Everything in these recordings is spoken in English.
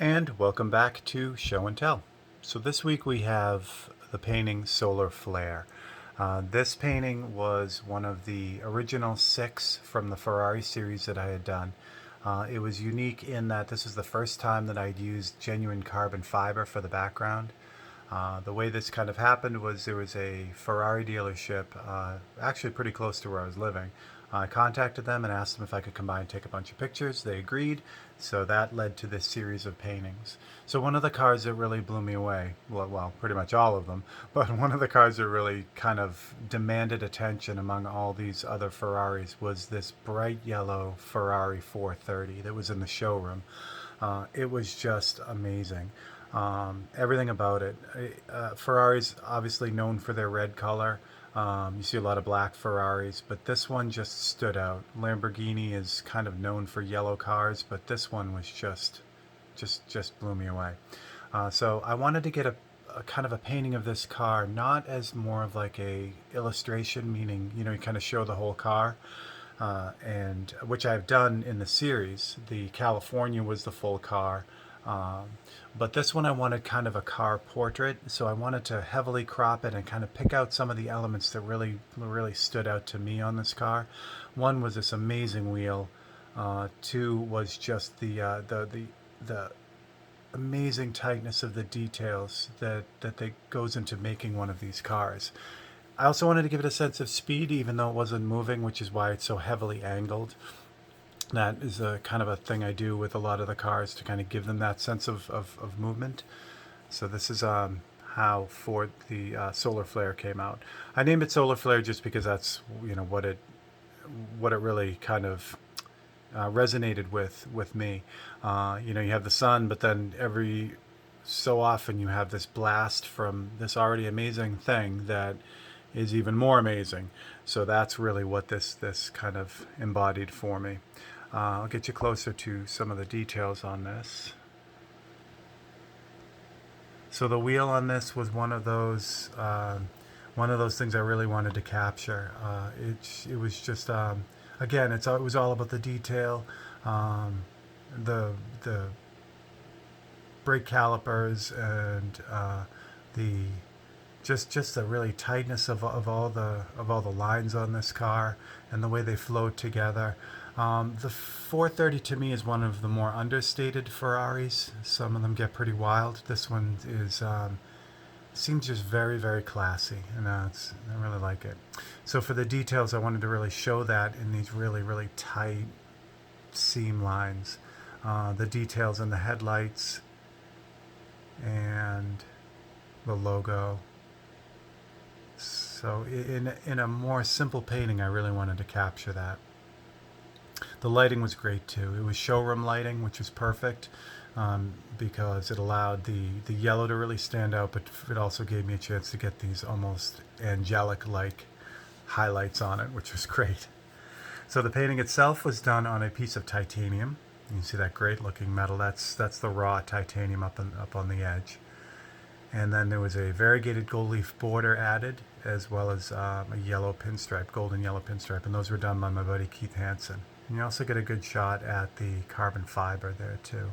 And welcome back to Show and Tell. So this week we have the painting Solar Flare. This painting was one of the original 6 from the Ferrari series that I had done. It was unique in that this was the first time that I'd used genuine carbon fiber for the background. The way this kind of happened was there was a Ferrari dealership, actually pretty close to where I was living. I contacted them and asked them if I could come by and take a bunch of pictures. They agreed, so that led to this series of paintings. So one of the cars that really blew me away, well, pretty much all of them, but one of the cars that really kind of demanded attention among all these other Ferraris was this bright yellow Ferrari 430 that was in the showroom. It was just amazing. Everything about it. Ferrari's obviously known for their red color. You see a lot of black Ferraris, but this one just stood out. Lamborghini is kind of known for yellow cars, but this one was just blew me away. So I wanted to get a kind of a painting of this car, not as more of like a illustration, meaning you kind of show the whole car, and which I've done in the series. The California was the full car. Um, but this one I wanted kind of a car portrait, so I wanted to heavily crop it and kind of pick out some of the elements that really stood out to me on this car. One was this amazing wheel. Two was just the amazing tightness of the details that goes into making one of these cars. I also wanted to give it a sense of speed, even though it wasn't moving, which is why it's so heavily angled. That is a kind of a thing I do with a lot of the cars to kind of give them that sense of movement. So this is how Ford the Solar Flare came out. I named it Solar Flare just because that's what it really kind of resonated with me. You have the sun, but then every so often you have this blast from this already amazing thing that is even more amazing. So that's really what this kind of embodied for me. I'll get you closer to some of the details on this. So the wheel on this was one of those things I really wanted to capture. It was just again, it was all about the detail, um, the brake calipers, and the just the really tightness of all the lines on this car and the way they flowed together. The 430 to me is one of the more understated Ferraris. Some of them get pretty wild. This one is seems just very classy, and I really like it. So for the details, I wanted to really show that in these really tight seam lines. The details in the headlights and the logo. So in a more simple painting, I really wanted to capture that. The lighting was great too. It was showroom lighting, which was perfect, because it allowed the yellow to really stand out, but it also gave me a chance to get these almost angelic-like highlights on it, which was great. So the painting itself was done on a piece of titanium. You can see that great-looking metal. That's the raw titanium up on the edge. And then there was a variegated gold leaf border added, as well as a yellow pinstripe, golden yellow pinstripe, and those were done by my buddy Keith Hansen. And you also get a good shot at the carbon fiber there too.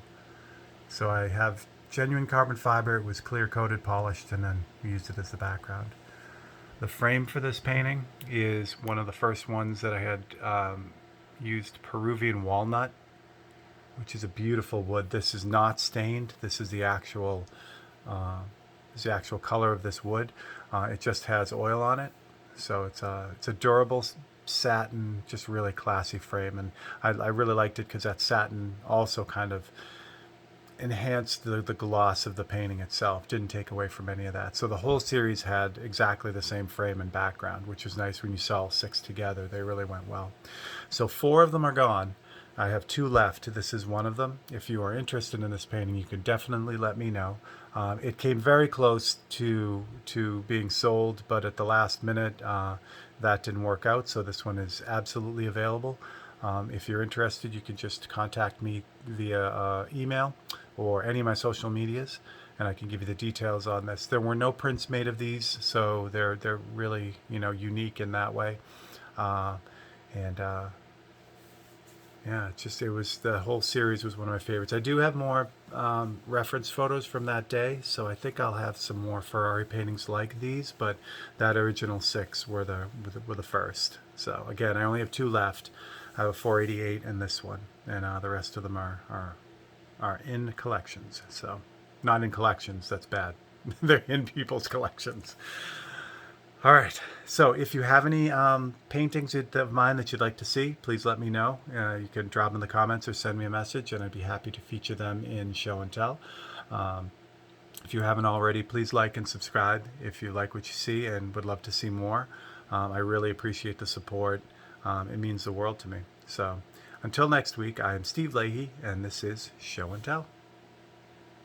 So I have genuine carbon fiber. It was clear coated, polished, and then we used it as the background. The frame for this painting is one of the first ones that I had used Peruvian walnut, which is a beautiful wood. This is not stained. This is the actual color of this wood. It just has oil on it, so it's a durable satin, just really classy frame, and I really liked it because that satin also kind of enhanced the gloss of the painting itself, didn't take away from any of that. So the whole series had exactly the same frame and background, which was nice when you saw all 6 together. They really went well. So 4 of them are gone. I have 2 left. This is one of them. If you are interested in this painting, you can definitely let me know. It came very close to being sold, but at the last minute, that didn't work out. So this one is absolutely available. If you're interested, you can just contact me via email or any of my social medias, and I can give you the details on this. There were no prints made of these, so they're really unique in that way. And Yeah, it was the whole series was one of my favorites. I do have more reference photos from that day, so I think I'll have some more Ferrari paintings like these. But that original six were the first. So again, I only have two left. I have a 488 and this one, and the rest of them are in collections. So not in collections. That's bad. They're in people's collections. All right. So if you have any paintings of mine that you'd like to see, please let me know. You can drop them in the comments or send me a message, and I'd be happy to feature them in Show and Tell. Um, if you haven't already, please like and subscribe if you like what you see and would love to see more. I really appreciate the support. It means the world to me. So until next week, I am Steve Leahy, and this is Show and Tell.